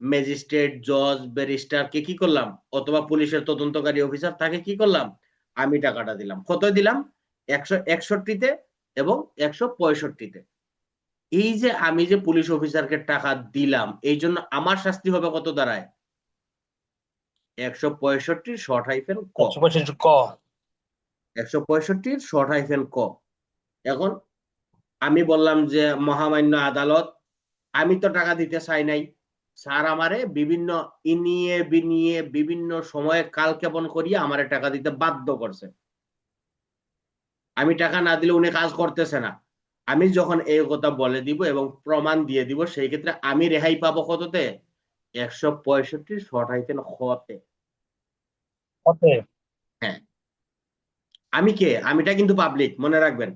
ম্যাজিস্ট্রেট, জজ, ব্যারিস্টার কে কি করলাম, অথবা পুলিশের তদন্তকারী অফিসার তাকে কি করলাম, আমি টাকাটা দিলাম। কত দিলাম, 161-তে এবং 165-তে। এই যে আমি যে পুলিশ অফিসারকে টাকা দিলাম, এই জন্য আমার শাস্তি হবে কত দ্বারায়, 165 শর্ট হাইফেন ক। 165 ক। 165 শর্ট হাইফেন ক। এখন আমি বললাম যে মহামান্য আদালত, আমি তো টাকা দিতে চাই নাই, স্যার আমারে বিভিন্ন ইনিয়ে বিনিয়ে বিভিন্ন সময়ে কালক্ষেপণ করিয়ে আমারে টাকা দিতে বাধ্য করছে, আমি টাকা না দিলে উনি কাজ করতেছে না। আমি যখন এই কথা বলে দিব এবং প্রমাণ দিয়ে দিব, সেই ক্ষেত্রে আমি রেহাই পাবো কততে, 165 শর্ট হাইফেন খতে। ওকে। হ্যাঁ, আমি কে, আমিটা কিন্তু পাবলিক, মনে রাখবেন।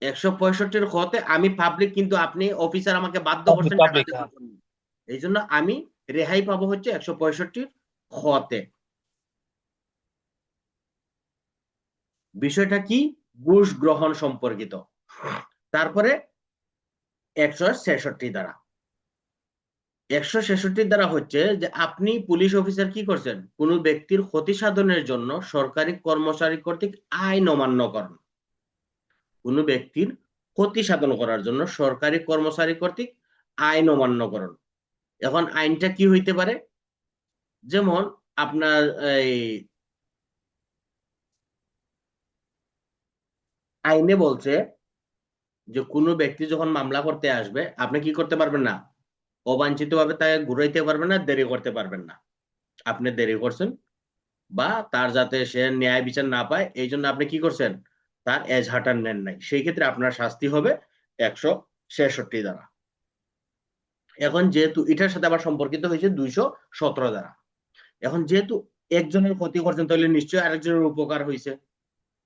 165 খতে আমি পাবলিক, কিন্তু আপনি অফিসার আমাকে বাধ্য পাবলিক, করছেন টাকা পাবলিক। দেওয়ার জন্য। এই জন্য আমি রেহাই পাবো হচ্ছে 165 খতে। বিষয়টা কি, ঘুষ গ্রহণ সম্পর্কিত। তারপরে 166 দ্বারা, 166 দ্বারা হচ্ছে যে আপনি পুলিশ অফিসার কি করছেন, কোন ব্যক্তির ক্ষতি সাধনের জন্য সরকারি কর্মচারী কর্তৃক আইন অমান্য করেন। কোন ব্যক্তির ক্ষতি সাধন করার জন্য সরকারি কর্মচারী কর্তৃক আইন অমান্যকরণ। এখন আইনটা কি হইতে পারে? যেমন আপনার এই আইনে বলছে যে কোনো ব্যক্তি যখন মামলা করতে আসবে আপনি কি করতে পারবেন না, অবাঞ্ছিতভাবে তাকে ঘুরাইতে পারবেন না, দেরি করতে পারবেন না। আপনি দেরি করছেন বা তার যাতে সে ন্যায় বিচার না পায় এই জন্য আপনি কি করছেন, তার এজহারটা নেন নাই, সেই ক্ষেত্রে আপনার শাস্তি হবে 166 ধারা। এখন যেহেতু এটার সাথে আবার সম্পর্কিত হয়েছে 217 ধারা। এখন যেহেতু একজনের ক্ষতি করছেন তাহলে নিশ্চয়ই আরেকজনের উপকার হয়েছে,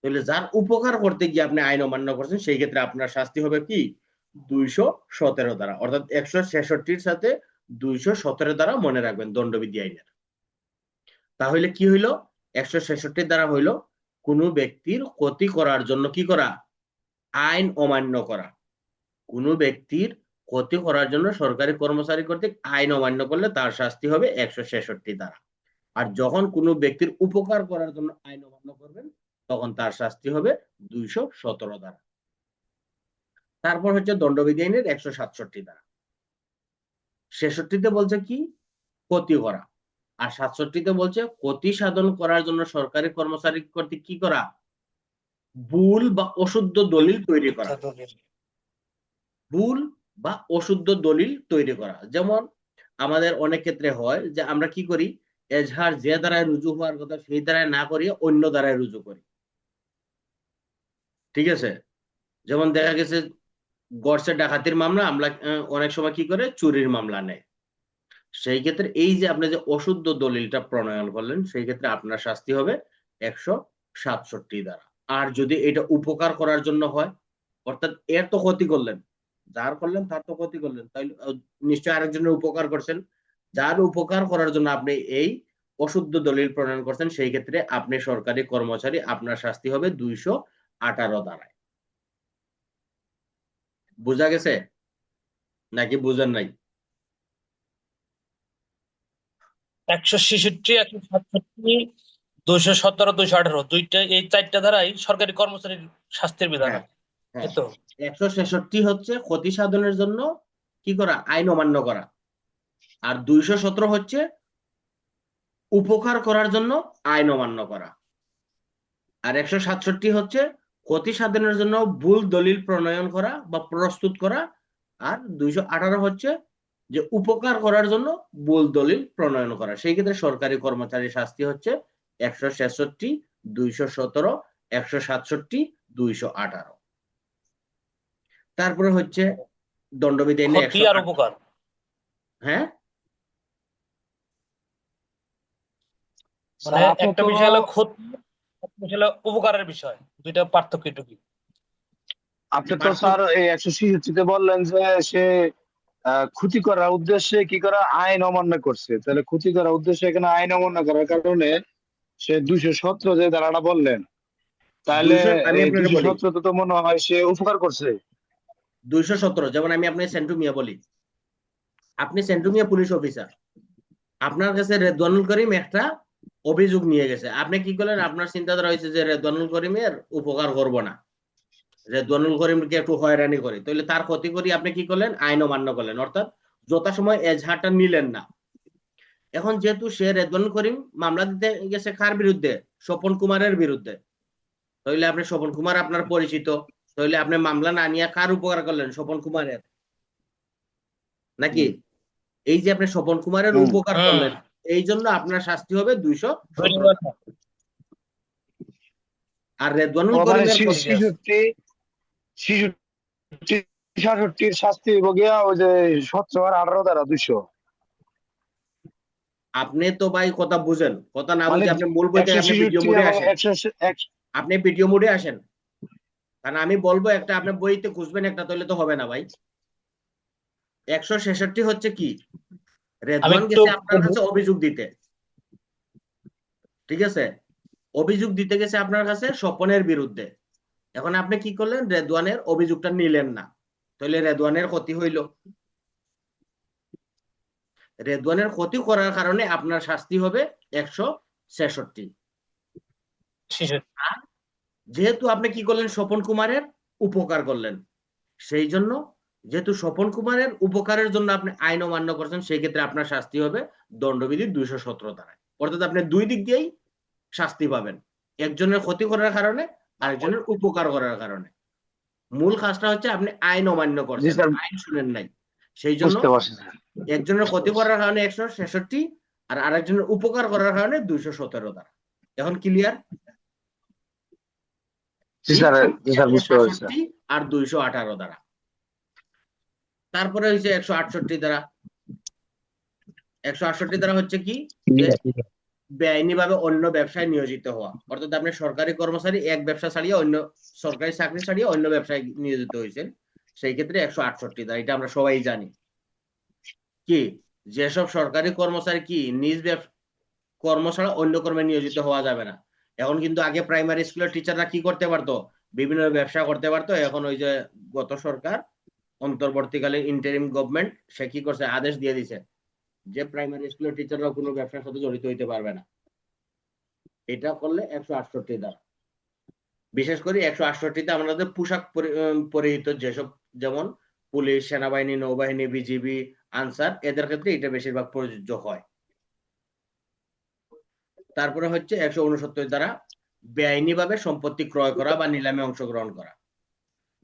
তাহলে যার উপকার করতে গিয়ে আপনি আইন অমান্য করছেন সেই ক্ষেত্রে আপনার শাস্তি হবে কি 217 ধারা, অর্থাৎ 166-র সাথে 217 ধারা মনে রাখবেন দণ্ডবিধি আইনের। তাহলে কি হইলো, 166 ধারা হইলো কোনো ব্যক্তির ক্ষতি করার জন্য কি করা, আইন অমান্য করা। কোনো ব্যক্তির ক্ষতি করার জন্য সরকারি কর্মচারী কর্তৃক আইন অমান্য করলে তার শাস্তি হবে 166 ধারা। আর যখন কোনো ব্যক্তির উপকার করার জন্য আইন অমান্য করবেন তখন তার শাস্তি হবে 217 ধারা। তারপর হচ্ছে দণ্ডবিধি আইনের 167 ধারা। 66-তে বলছে কি, ক্ষতি করা, আর 67-তে বলছে ক্ষতি সাধন করার জন্য সরকারি কর্মচারী কর্তৃক কি করা, ভুল বা অশুদ্ধ দলিল তৈরি করা। ভুল বা অশুদ্ধ দলিল তৈরি করা, যেমন আমাদের অনেক ক্ষেত্রে হয় যে আমরা কি করি, এজাহার যে দ্বারায় রুজু হওয়ার কথা সেই দ্বারায় না করিয়ে অন্য দ্বারায় রুজু করি। ঠিক আছে, যেমন দেখা গেছে গড়সে ডাকাতির মামলা আমরা অনেক সময় কি করে চুরির মামলা নেয়। সেই ক্ষেত্রে এই যে আপনি যে অশুদ্ধ দলিলটা প্রণয়ন করলেন সেই ক্ষেত্রে আপনার শাস্তি হবে 167 ধারা। আর যদি এটা উপকার করার জন্য হয়, অর্থাৎ এর তো ক্ষতি করলেন, যার করলেন তার তো ক্ষতি করলেন, তাইলে নিশ্চয়ই আরেকজনের উপকার করছেন, যার উপকার করার জন্য আপনি এই অশুদ্ধ দলিল প্রণয়ন করছেন সেই ক্ষেত্রে আপনি সরকারি কর্মচারী, আপনার শাস্তি হবে 218 ধারায়। বুঝা গেছে নাকি বুঝেন নাই? 166, 167, 217, 218 দুইটা, এই চারটা ধারাই সরকারি কর্মচারীর শাস্তির বিধান। হ্যাঁ হ্যাঁ, এই তো 166 হচ্ছে ক্ষতি সাধনের জন্য কি করা, আইন অমান্য করা। আর 217 হচ্ছে উপকার করার জন্য আইন অমান্য করা। আর 167 হচ্ছে ক্ষতি সাধনের জন্য ভুল দলিল প্রণয়ন করা বা প্রস্তুত করা। আর 218 হচ্ছে যে উপকার করার জন্য ভুল দলিল প্রণয়ন করা। সেই ক্ষেত্রে সরকারি কর্মচারী শাস্তি হচ্ছে 166, 217, 167, 218। তারপরে হচ্ছে দণ্ডবিধি আইনে ক্ষতি আর উপকার। হ্যাঁ, মানে স্যার আপনি একটা তো বিষয় হলো ক্ষতি, একটা বিষয় হলো উপকারের বিষয়, দুইটা পার্থক্য একটু কি? স্যার এই 166-তে বললেন যে সে ক্ষতি করার উদ্দেশ্যে কি করা, আইন অমান্য করছে, তাহলে ক্ষতি করার উদ্দেশ্যে এখানে আইন অমান্য করার কারণে সে 217 যে ধারাটা বললেন, তাহলে 200 আমি এই আপনাকে বলি 217 তো মনে হয় সে উপকার করছে। 217, যেমন আমি আপনাকে সেন্টু মিয়া বলি, আপনি সেন্টু মিয়া পুলিশ অফিসার, আপনার কাছে রেদওয়ানুল করিম একটা অভিযোগ নিয়ে গেছে, আপনি কি করলেন, আপনার চিন্তাধারা হয়েছে যে রেদওয়ানুল করিমের উপকার করব না, রেদওয়ানুল করিমকে একটু হয়রানি করি, তাহলে তার ক্ষতি করি, আপনি কি করলেন, আইন অমান্য করলেন, অর্থাৎ যথাসময় এজাহারটা নিলেন না। এখন যেহেতু সে রেদওয়ানুল করিম মামলা দিতে গেছে কার বিরুদ্ধে, স্বপন কুমারের বিরুদ্ধে, তাহলে আপনি স্বপন কুমার আপনার পরিচিত, তাহলে আপনি মামলা না নিয়ে কার উপকার করলেন, স্বপন কুমারের নাকি? এই যে আপনি স্বপন কুমারের হুম। উপকার করলেন, এই জন্য আপনার শাস্তি হবে 217। আর রেদওয়ানুল মানে করিমের 66 শাস্তি হইব গিয়া ওই যে 17 আর 18 ধারা 200। আপনি তো ভাই কথা বুঝেন, কথা না মানে বুঝে আপনি মূল বইতে আপনি ভিডিও 166 মোডে এবং আসেন, 166 আপনি ভিডিও মোডে আসেন, কারণ আমি বলবো একটা আপনি বইতে খুঁজবেন একটা, তাহলে তো হবে না ভাই। 166 হচ্ছে কি, আমি রেদওয়ান একটু গেছে আপনার কাছে অভিযোগ দিতে, ঠিক আছে, অভিযোগ দিতে গেছে আপনার কাছে স্বপনের বিরুদ্ধে, এখন আপনি কি করলেন, রেদওয়ানের অভিযোগটা নিলেন না, তাহলে রেদওয়ানের ক্ষতি হইল, রেদওয়ানের ক্ষতি করার কারণে আপনার শাস্তি হবে 166। আর যেহেতু আপনি কি করলেন, স্বপন কুমারের উপকার করলেন, সেই জন্য যেহেতু স্বপন কুমারের উপকারের জন্য আপনি আইন অমান্য করছেন, সেই ক্ষেত্রে আপনার শাস্তি হবে দণ্ডবিধি 217 ধারায়। অর্থাৎ আপনি দুই দিক দিয়েই শাস্তি পাবেন, একজনের ক্ষতি করার কারণে, আরেকজনের উপকার করার কারণে। মূল কাজটা হচ্ছে আপনি আইন অমান্য জি করছেন, স্যার, আইন শুনেন নাই, সেই জন্য বুঝতে পারছি স্যার। একজনের ক্ষতি করার কারণে 166 আর আরেকজনের উপকার করার কারণে 217 ধারা। এখন ক্লিয়ার? জি স্যার, জি স্যার, বুঝতে পারছি স্যার। 166 আর 218 ধারা। তারপরে হচ্ছে 168 ধারা। 168 ধারা হচ্ছে কি, যে বেআইনিভাবে অন্য ব্যবসায় নিয়োজিত হওয়া। অর্থাৎ আপনি সরকারি কর্মচারী, এক ব্যবসা ছাড়িয়ে অন্য, সরকারি চাকরি ছাড়িয়ে অন্য ব্যবসায় নিয়োজিত হয়েছেন, সেই ক্ষেত্রে 168 ধারা, এটা আমরা সবাই জানি। কি, যেসব সরকারি কর্মচারী কি নিজ কর্ম ছাড়া অন্য কর্মে নিয়োজিত হওয়া যাবে না। এখন কিন্তু আগে প্রাইমারি স্কুলের টিচাররা কি করতে পারতো, বিভিন্ন ব্যবসা করতে পারতো। এখন ওই যে গত সরকার, অন্তর্বর্তীকালীন ইন্টারিম গভর্নমেন্ট, সে কি করছে, আদেশ দিয়ে দিছে যে প্রাইমারি স্কুলের টিচাররা কোনো ব্যবসার সাথে জড়িত হইতে পারবে না। এটা করলে 168 ধারা। বিশেষ করে 168তে আমাদের পোশাক পরিহিত যেসব, যেমন পুলিশ, সেনাবাহিনী, নৌবাহিনী, বিজিবি, আনসার, এদের ক্ষেত্রে এটা বেশিরভাগ প্রযোজ্য হয়। তারপরে হচ্ছে 169 দ্বারা বেআইনিভাবে সম্পত্তি ক্রয় করা বা নিলামে অংশগ্রহণ করা।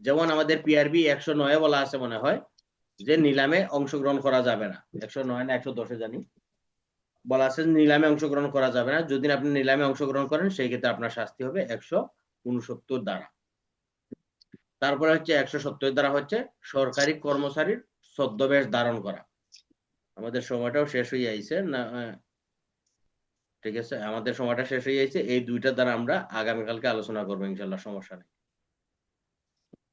যেমন আমাদের পিআরবি 109 বলা আছে মনে হয়, যে নিলামে অংশগ্রহণ করা যাবে না। 109 না 110 জানি, বলা আছে নিলামে অংশগ্রহণ করা যাবে না। যদি আপনি নিলামে অংশগ্রহণ করেন, সেই ক্ষেত্রে আপনার শাস্তি হবে 169 দ্বারা। তারপরে হচ্ছে 170 দ্বারা হচ্ছে সরকারি কর্মচারীর ছদ্মবেশ ধারণ করা। আমাদের সময়টাও শেষ হয়ে যাইছে না, ঠিক আছে, আমাদের সময়টা শেষ হয়ে যাইছে। এই দুইটা দ্বারা আমরা আগামীকালকে আলোচনা করবো ইনশাল্লাহ, সমস্যা নেই।